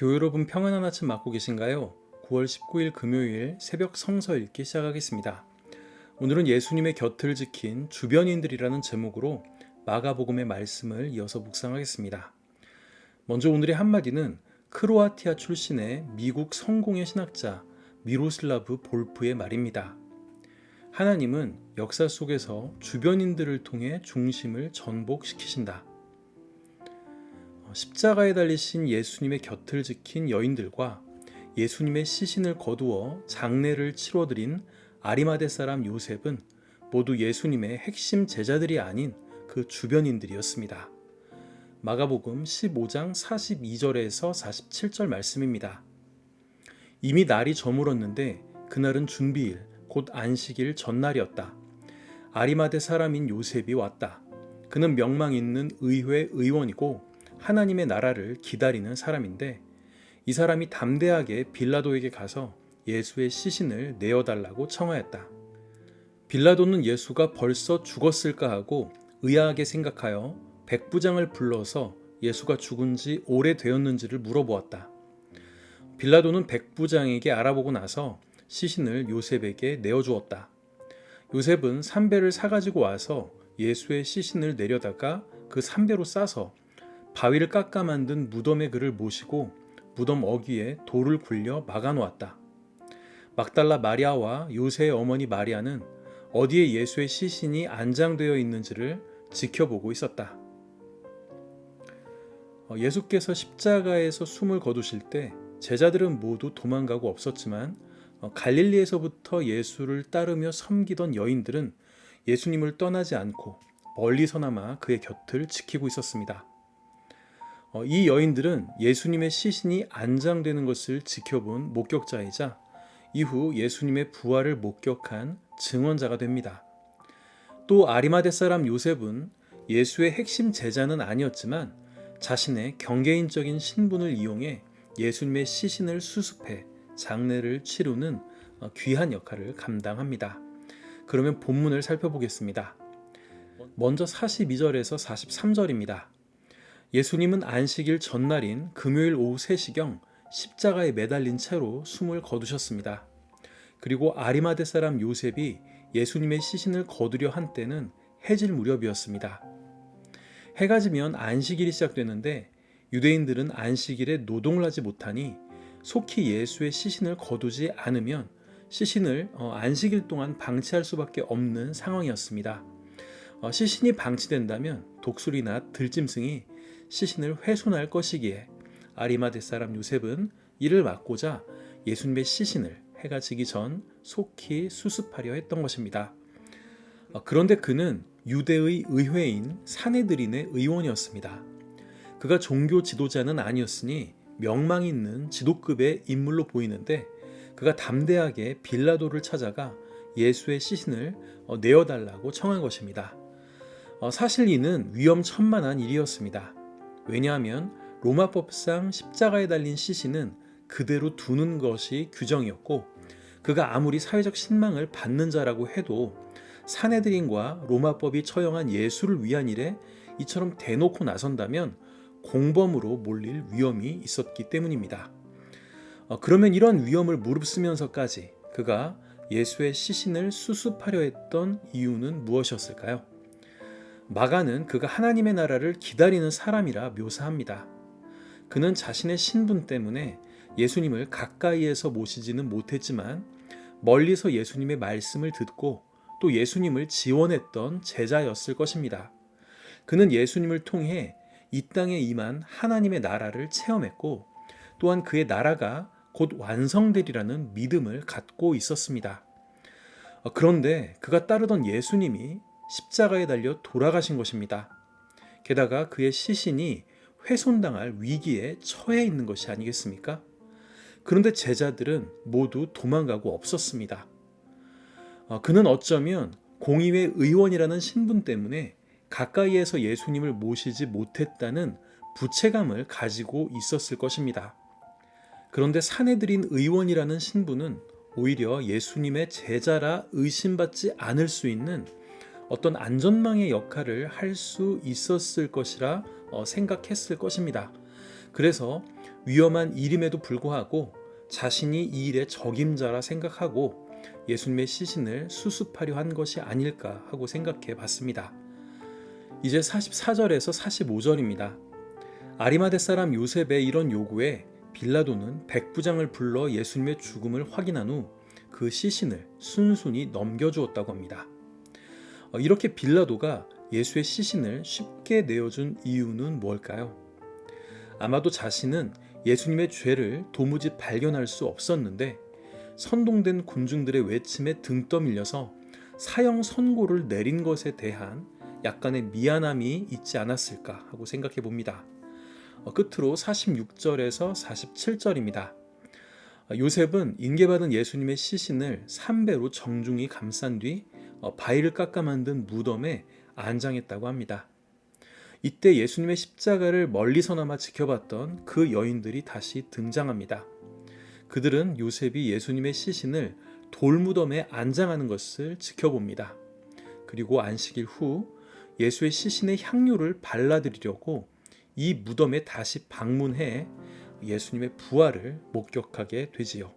교회 여러분 평안한 아침 맞고 계신가요? 9월 19일 금요일 새벽 성서 읽기 시작하겠습니다. 오늘은 예수님의 곁을 지킨 주변인들이라는 제목으로 마가복음의 말씀을 이어서 묵상하겠습니다. 먼저 오늘의 한마디는 크로아티아 출신의 미국 성공의 신학자 미로슬라브 볼프의 말입니다. 하나님은 역사 속에서 주변인들을 통해 중심을 전복시키신다. 십자가에 달리신 예수님의 곁을 지킨 여인들과 예수님의 시신을 거두어 장례를 치러드린 아리마대 사람 요셉은 모두 예수님의 핵심 제자들이 아닌 그 주변인들이었습니다. 마가복음 15장 42절에서 47절 말씀입니다. 이미 날이 저물었는데 그날은 준비일 곧 안식일 전날이었다. 아리마대 사람인 요셉이 왔다. 그는 명망 있는 의회 의원이고 하나님의 나라를 기다리는 사람인데 이 사람이 담대하게 빌라도에게 가서 예수의 시신을 내어달라고 청하였다. 빌라도는 예수가 벌써 죽었을까 하고 의아하게 생각하여 백부장을 불러서 예수가 죽은 지 오래되었는지를 물어보았다. 빌라도는 백부장에게 알아보고 나서 시신을 요셉에게 내어주었다. 요셉은 삼배를 사가지고 와서 예수의 시신을 내려다가 그 삼배로 싸서 바위를 깎아 만든 무덤의 그를 모시고 무덤 어귀에 돌을 굴려 막아놓았다. 막달라 마리아와 요새의 어머니 마리아는 어디에 예수의 시신이 안장되어 있는지를 지켜보고 있었다. 예수께서 십자가에서 숨을 거두실 때 제자들은 모두 도망가고 없었지만 갈릴리에서부터 예수를 따르며 섬기던 여인들은 예수님을 떠나지 않고 멀리서나마 그의 곁을 지키고 있었습니다. 이 여인들은 예수님의 시신이 안장되는 것을 지켜본 목격자이자 이후 예수님의 부활을 목격한 증언자가 됩니다. 또 아리마대 사람 요셉은 예수의 핵심 제자는 아니었지만 자신의 경계인적인 신분을 이용해 예수님의 시신을 수습해 장례를 치르는 귀한 역할을 감당합니다. 그러면 본문을 살펴보겠습니다. 먼저 42절에서 43절입니다. 예수님은 안식일 전날인 금요일 오후 3시경 십자가에 매달린 채로 숨을 거두셨습니다. 그리고 아리마대 사람 요셉이 예수님의 시신을 거두려 한 때는 해질 무렵이었습니다. 해가 지면 안식일이 시작되는데 유대인들은 안식일에 노동을 하지 못하니 속히 예수의 시신을 거두지 않으면 시신을 안식일 동안 방치할 수밖에 없는 상황이었습니다. 시신이 방치된다면 독수리나 들짐승이 시신을 훼손할 것이기에 아리마대 사람 요셉은 이를 막고자 예수님의 시신을 해가 지기 전 속히 수습하려 했던 것입니다. 그런데 그는 유대의 의회인 사네드린의 의원이었습니다. 그가 종교 지도자는 아니었으니 명망 있는 지도급의 인물로 보이는데 그가 담대하게 빌라도를 찾아가 예수의 시신을 내어달라고 청한 것입니다. 사실 이는 위험천만한 일이었습니다. 왜냐하면 로마법상 십자가에 달린 시신은 그대로 두는 것이 규정이었고 그가 아무리 사회적 신망을 받는 자라고 해도 사네드린과 로마법이 처형한 예수를 위한 일에 이처럼 대놓고 나선다면 공범으로 몰릴 위험이 있었기 때문입니다. 그러면 이런 위험을 무릅쓰면서까지 그가 예수의 시신을 수습하려 했던 이유는 무엇이었을까요? 마가는 그가 하나님의 나라를 기다리는 사람이라 묘사합니다. 그는 자신의 신분 때문에 예수님을 가까이에서 모시지는 못했지만 멀리서 예수님의 말씀을 듣고 또 예수님을 지원했던 제자였을 것입니다. 그는 예수님을 통해 이 땅에 임한 하나님의 나라를 체험했고 또한 그의 나라가 곧 완성되리라는 믿음을 갖고 있었습니다. 그런데 그가 따르던 예수님이 십자가에 달려 돌아가신 것입니다. 게다가 그의 시신이 훼손당할 위기에 처해 있는 것이 아니겠습니까? 그런데 제자들은 모두 도망가고 없었습니다. 그는 어쩌면 공의회 의원이라는 신분 때문에 가까이에서 예수님을 모시지 못했다는 부채감을 가지고 있었을 것입니다. 그런데 사내들인 의원이라는 신분은 오히려 예수님의 제자라 의심받지 않을 수 있는 어떤 안전망의 역할을 할 수 있었을 것이라 생각했을 것입니다. 그래서 위험한 일임에도 불구하고 자신이 이 일의 적임자라 생각하고 예수님의 시신을 수습하려 한 것이 아닐까 하고 생각해 봤습니다. 이제 44절에서 45절입니다. 아리마대 사람 요셉의 이런 요구에 빌라도는 백부장을 불러 예수님의 죽음을 확인한 후 그 시신을 순순히 넘겨주었다고 합니다. 이렇게 빌라도가 예수의 시신을 쉽게 내어준 이유는 뭘까요? 아마도 자신은 예수님의 죄를 도무지 발견할 수 없었는데 선동된 군중들의 외침에 등 떠밀려서 사형 선고를 내린 것에 대한 약간의 미안함이 있지 않았을까 하고 생각해 봅니다. 끝으로 46절에서 47절입니다. 요셉은 인계받은 예수님의 시신을 3배로 정중히 감싼 뒤 바위를 깎아 만든 무덤에 안장했다고 합니다. 이때 예수님의 십자가를 멀리서나마 지켜봤던 그 여인들이 다시 등장합니다. 그들은 요셉이 예수님의 시신을 돌무덤에 안장하는 것을 지켜봅니다. 그리고 안식일 후 예수의 시신의 향료를 발라드리려고 이 무덤에 다시 방문해 예수님의 부활을 목격하게 되지요.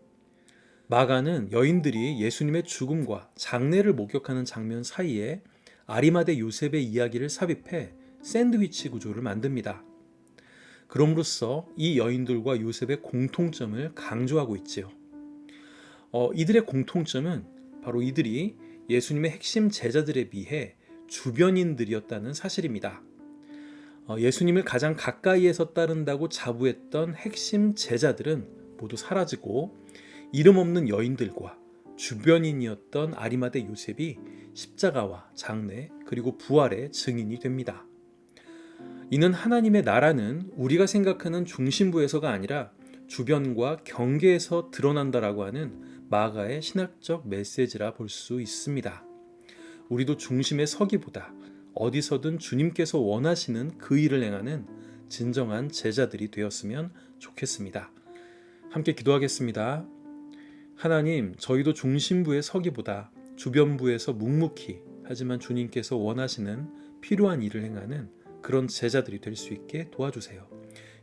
마가는 여인들이 예수님의 죽음과 장례를 목격하는 장면 사이에 아리마대 요셉의 이야기를 삽입해 샌드위치 구조를 만듭니다. 그럼으로써 이 여인들과 요셉의 공통점을 강조하고 있지요. 이들의 공통점은 바로 이들이 예수님의 핵심 제자들에 비해 주변인들이었다는 사실입니다. 예수님을 가장 가까이에서 따른다고 자부했던 핵심 제자들은 모두 사라지고 이름 없는 여인들과 주변인이었던 아리마대 요셉이 십자가와 장례 그리고 부활의 증인이 됩니다. 이는 하나님의 나라는 우리가 생각하는 중심부에서가 아니라 주변과 경계에서 드러난다라고 하는 마가의 신학적 메시지라 볼 수 있습니다. 우리도 중심에 서기보다 어디서든 주님께서 원하시는 그 일을 행하는 진정한 제자들이 되었으면 좋겠습니다. 함께 기도하겠습니다. 하나님, 저희도 중심부에 서기보다 주변부에서 묵묵히 하지만 주님께서 원하시는 필요한 일을 행하는 그런 제자들이 될 수 있게 도와주세요.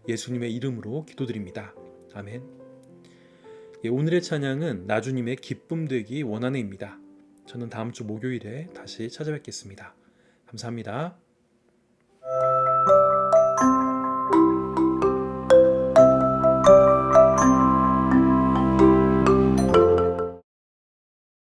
예수님의 이름으로 기도드립니다. 아멘. 오늘의 찬양은 나주님의 기쁨 되기 원하네입니다. 저는 다음 주 목요일에 다시 찾아뵙겠습니다. 감사합니다.